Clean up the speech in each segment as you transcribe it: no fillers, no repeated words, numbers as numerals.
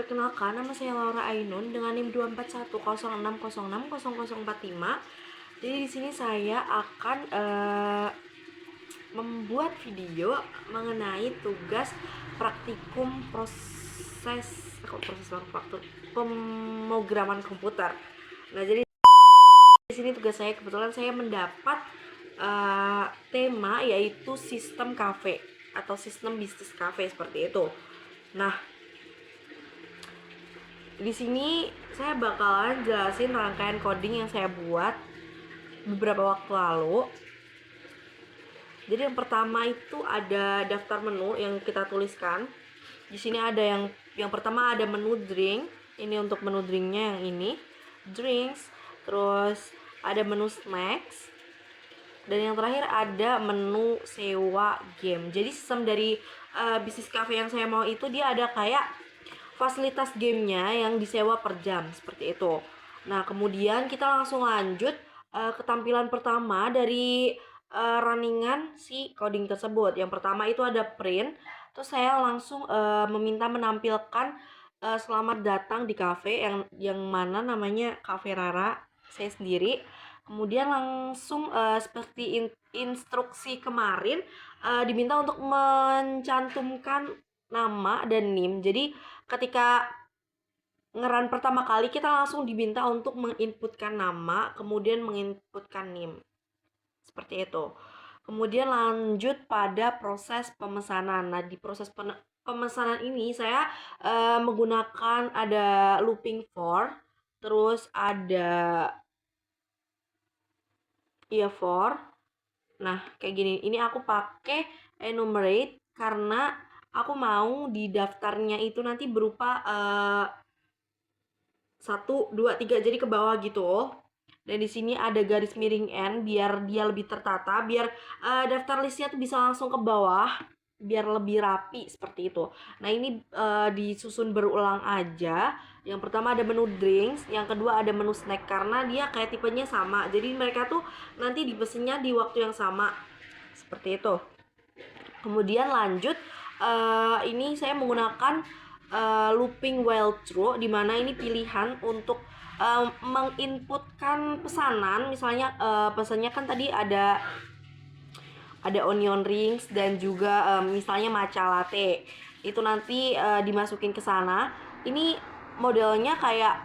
perkenalkan, nama saya Laura Ainun dengan NIM 24106060045. Jadi di sini saya akan membuat video mengenai tugas praktikum proses manufaktur pemrograman komputer. Nah, jadi di sini tugas saya, kebetulan saya mendapat tema yaitu sistem kafe atau sistem bisnis kafe seperti itu. Nah, di sini saya bakalan jelasin rangkaian coding yang saya buat beberapa waktu lalu. Jadi yang pertama itu ada daftar menu yang kita tuliskan. Di sini ada yang pertama ada menu drink. Ini untuk menu drinknya yang ini, drinks. Terus ada menu snacks. Dan yang terakhir ada menu sewa game. Jadi sistem dari bisnis cafe yang saya mau itu dia ada kayak fasilitas gamenya yang disewa per jam seperti itu. Nah, kemudian kita langsung lanjut ke tampilan pertama dari runningan si coding tersebut. Yang pertama itu ada print. Terus saya langsung meminta menampilkan selamat datang di cafe yang mana namanya Cafe Rara, saya sendiri. Kemudian langsung seperti instruksi kemarin diminta untuk mencantumkan nama dan NIM. Jadi ketika ngeran pertama kali kita langsung diminta untuk menginputkan nama, kemudian menginputkan NIM. Seperti itu. Kemudian lanjut pada proses pemesanan. Nah, di proses pemesanan ini saya menggunakan ada looping for, terus ada for. Nah, kayak gini. Ini aku pakai enumerate karena aku mau di daftarnya itu nanti berupa 1, 2, 3 jadi ke bawah gitu. Dan di sini ada garis miring N biar dia lebih tertata, biar daftar listnya tuh bisa langsung ke bawah, biar lebih rapi seperti itu. Nah, ini disusun berulang aja. Yang pertama ada menu drinks, yang kedua ada menu snack karena dia kayak tipenya sama. Jadi mereka tuh nanti dipesennya di waktu yang sama. Seperti itu. Kemudian lanjut ini saya menggunakan looping while true, dimana ini pilihan untuk menginputkan pesanan. Misalnya pesannya kan tadi ada onion rings dan juga misalnya matcha latte. Itu nanti dimasukin ke sana. Ini modelnya kayak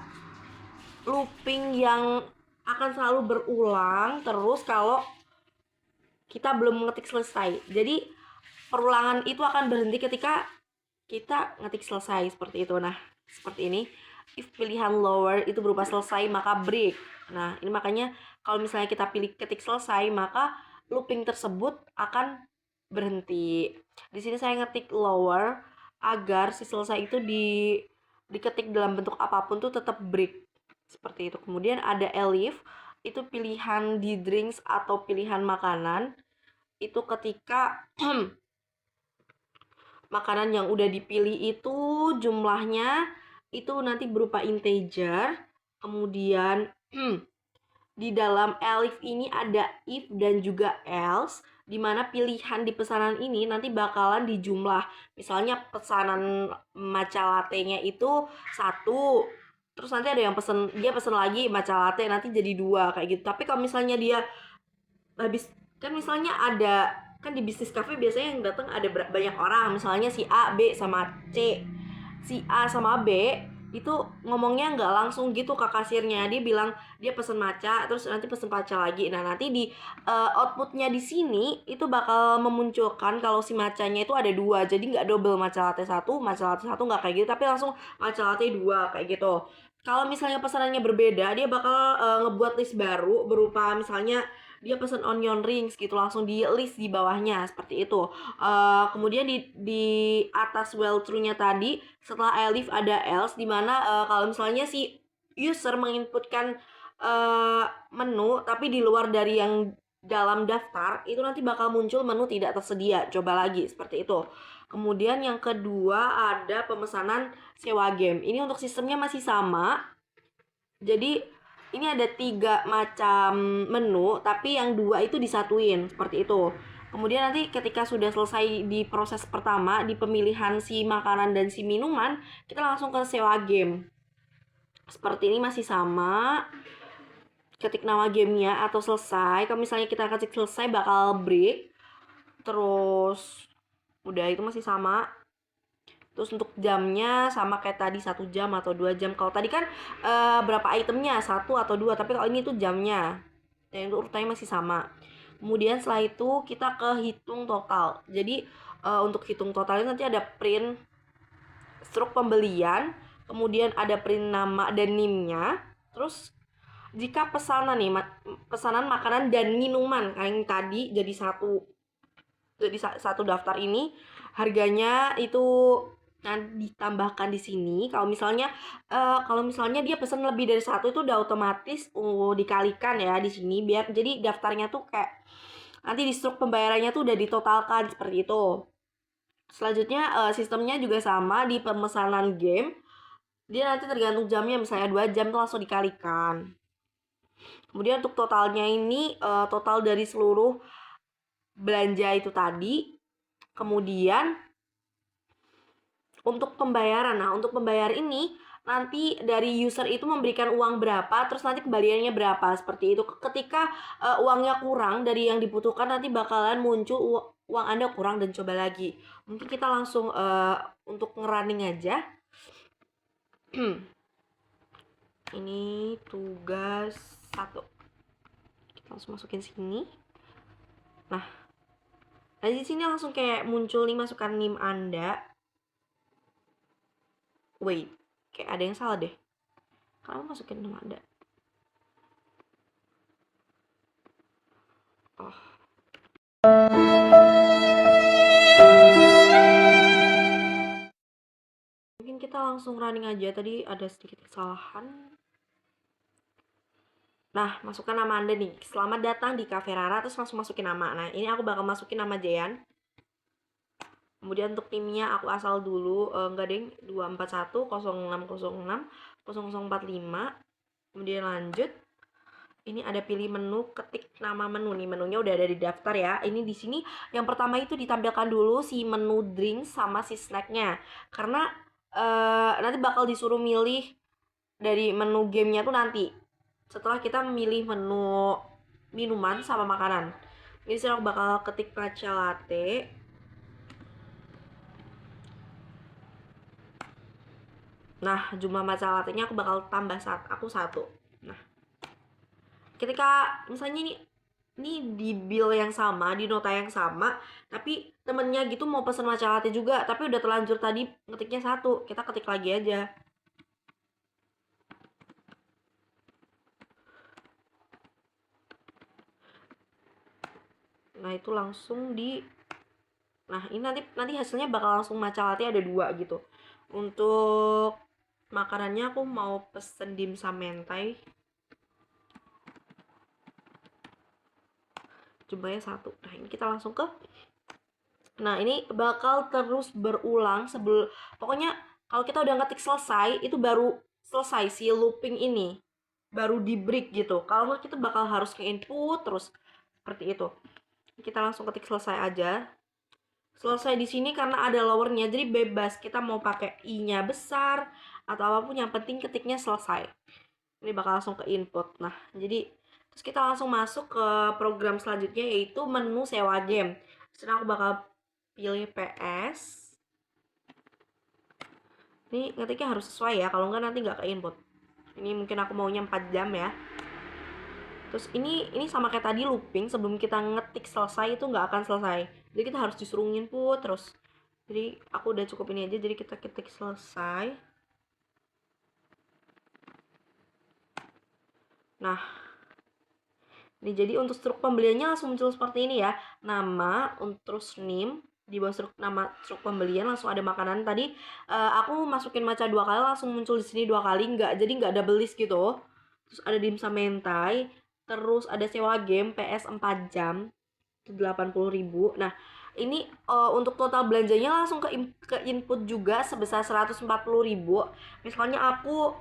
looping yang akan selalu berulang terus kalau kita belum mengetik selesai. Jadi perulangan itu akan berhenti ketika kita ngetik selesai seperti itu. Nah, seperti ini. If pilihan lower itu berupa selesai, maka break. Nah, ini makanya kalau misalnya kita pilih ketik selesai, maka looping tersebut akan berhenti. Di sini saya ngetik lower agar si selesai itu diketik dalam bentuk apapun tuh tetap break. Seperti itu. Kemudian ada elif, itu pilihan di drinks atau pilihan makanan. Itu ketika makanan yang udah dipilih itu jumlahnya itu nanti berupa integer. Kemudian di dalam elif ini ada if dan juga else, dimana pilihan di pesanan ini nanti bakalan dijumlah. Misalnya pesanan matcha latte-nya itu 1, terus nanti ada yang dia pesen lagi matcha latte, nanti jadi 2 kayak gitu. Tapi kalau misalnya dia habis, kan misalnya ada, kan di bisnis cafe biasanya yang datang ada banyak orang, misalnya si A, B, sama C. Si A sama B itu ngomongnya nggak langsung gitu ke kasirnya, dia bilang dia pesen matcha terus nanti pesen matcha lagi. Nah, nanti di outputnya di sini itu bakal memunculkan kalau si matchanya itu ada 2, jadi nggak double matcha latte 1 nggak kayak gitu, tapi langsung matcha latte 2 kayak gitu. Kalau misalnya pesanannya berbeda, dia bakal ngebuat list baru berupa misalnya dia pesen onion rings gitu, langsung di list di bawahnya seperti itu. Kemudian di atas well true-nya tadi setelah elif ada else, dimana kalau misalnya si user menginputkan menu tapi di luar dari yang dalam daftar, itu nanti bakal muncul menu tidak tersedia, coba lagi seperti itu. Kemudian yang kedua ada pemesanan sewa game. Ini untuk sistemnya masih sama. Jadi ini ada 3 macam menu, tapi yang 2 itu disatuin seperti itu. Kemudian nanti ketika sudah selesai di proses pertama, di pemilihan si makanan dan si minuman, kita langsung ke sewa game. Seperti ini masih sama. Ketik nama gamenya atau selesai. Kalau misalnya kita ketik selesai bakal break. Terus udah itu masih sama. Terus untuk jamnya sama kayak tadi 1 jam atau 2 jam. Kalau tadi kan berapa itemnya, 1 atau 2. Tapi kalau ini tuh jamnya. Dan itu urutannya masih sama. Kemudian setelah itu kita ke hitung total. Jadi untuk hitung totalnya nanti ada print struk pembelian, kemudian ada print nama dan NIM-nya. Terus jika pesanan nih, pesanan makanan dan minuman yang tadi jadi satu daftar ini, harganya itu nanti ditambahkan di sini. Kalau misalnya dia pesan lebih dari satu itu udah otomatis dikalikan ya di sini, biar jadi daftarnya tuh kayak nanti di struk pembayarannya tuh udah ditotalkan seperti itu. Selanjutnya sistemnya juga sama di pemesanan game. Dia nanti tergantung jamnya, misalnya 2 jam tuh langsung dikalikan. Kemudian untuk totalnya ini total dari seluruh belanja itu tadi. Kemudian untuk pembayaran. Nah, untuk pembayar ini nanti dari user itu memberikan uang berapa, terus nanti kembaliannya berapa, seperti itu. Ketika uangnya kurang dari yang dibutuhkan, nanti bakalan muncul uang Anda kurang dan coba lagi. Mungkin kita langsung untuk ngerunning aja. Ini tugas 1. Kita langsung masukin sini. Nah, di sini langsung kayak muncul nih, masukkan NIM Anda. Wait, kayak ada yang salah deh. Kamu masukin NIM Anda. Oh. Mungkin kita langsung running aja, tadi ada sedikit kesalahan. Nah, masukkan nama Anda nih. Selamat datang di Cafe Rara, terus langsung masukin nama. Nah, ini aku bakal masukin nama Jayan. Kemudian untuk timnya aku asal dulu, enggak deng, 241 0606 0045. Kemudian lanjut. Ini ada pilih menu, ketik nama menu nih. Menunya udah ada di daftar ya. Ini di sini yang pertama itu ditampilkan dulu si menu drink sama si snacknya. Karena nanti bakal disuruh milih dari menu gamenya tuh nanti. Setelah kita memilih menu minuman sama makanan. Ini saya bakal ketik matcha latte. Nah, jumlah matcha latte-nya aku bakal tambah aku 1. Nah, ketika misalnya ini di bill yang sama, di nota yang sama, tapi temennya gitu mau pesen matcha latte juga, tapi udah terlanjur tadi ngetiknya 1, kita ketik lagi aja. Nah, itu langsung nah, ini nanti hasilnya bakal langsung matcha latte ada 2 gitu. Untuk makanannya aku mau pesen dimsum mentai. Jumlahnya 1. Nah, ini kita langsung ke. Nah, ini bakal terus berulang pokoknya kalau kita udah ngetik selesai, itu baru selesai si looping ini. Baru di break gitu. Kalau nggak kita bakal harus ke input terus seperti itu. Kita langsung ketik selesai aja. Selesai di sini karena ada lowernya, jadi bebas kita mau pakai i-nya besar atau apapun, yang penting ketiknya selesai. Ini bakal langsung ke input. Nah, jadi terus kita langsung masuk ke program selanjutnya, yaitu menu sewa game. Sekarang aku bakal pilih PS. Ini ngetiknya harus sesuai ya, kalau enggak nanti nggak ke input. Ini mungkin aku maunya 4 jam ya. Terus ini sama kayak tadi looping, sebelum kita ngetik selesai itu nggak akan selesai. Jadi kita harus disuruh input terus. Jadi aku udah cukup ini aja, jadi kita ketik selesai. Nah, ini jadi untuk struk pembeliannya langsung muncul seperti ini ya. Nama, terus NIM, di bawah nama struk pembelian langsung ada makanan. Tadi aku masukin matcha 2 kali, langsung muncul di sini 2 kali, jadi nggak double list gitu. Terus ada dimsum mentai, terus ada sewa game PS 4 jam 80.000. Nah, ini untuk total belanjanya langsung ke input juga sebesar 140.000. Misalnya aku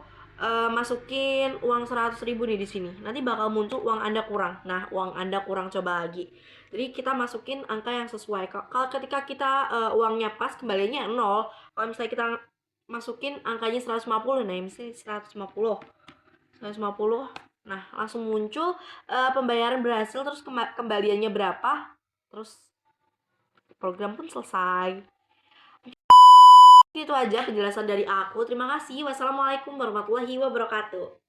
masukin uang 100.000 nih di sini. Nanti bakal muncul uang Anda kurang. Nah, uang Anda kurang, coba lagi. Jadi kita masukin angka yang sesuai. Kalau ketika kita uangnya pas, kembaliannya 0. Kalau misalnya kita masukin angkanya 150, nah mesti 150. 150. Nah, langsung muncul pembayaran berhasil, terus kembaliannya berapa. Terus program pun selesai. Itu aja penjelasan dari aku. Terima kasih. Wassalamualaikum warahmatullahi wabarakatuh.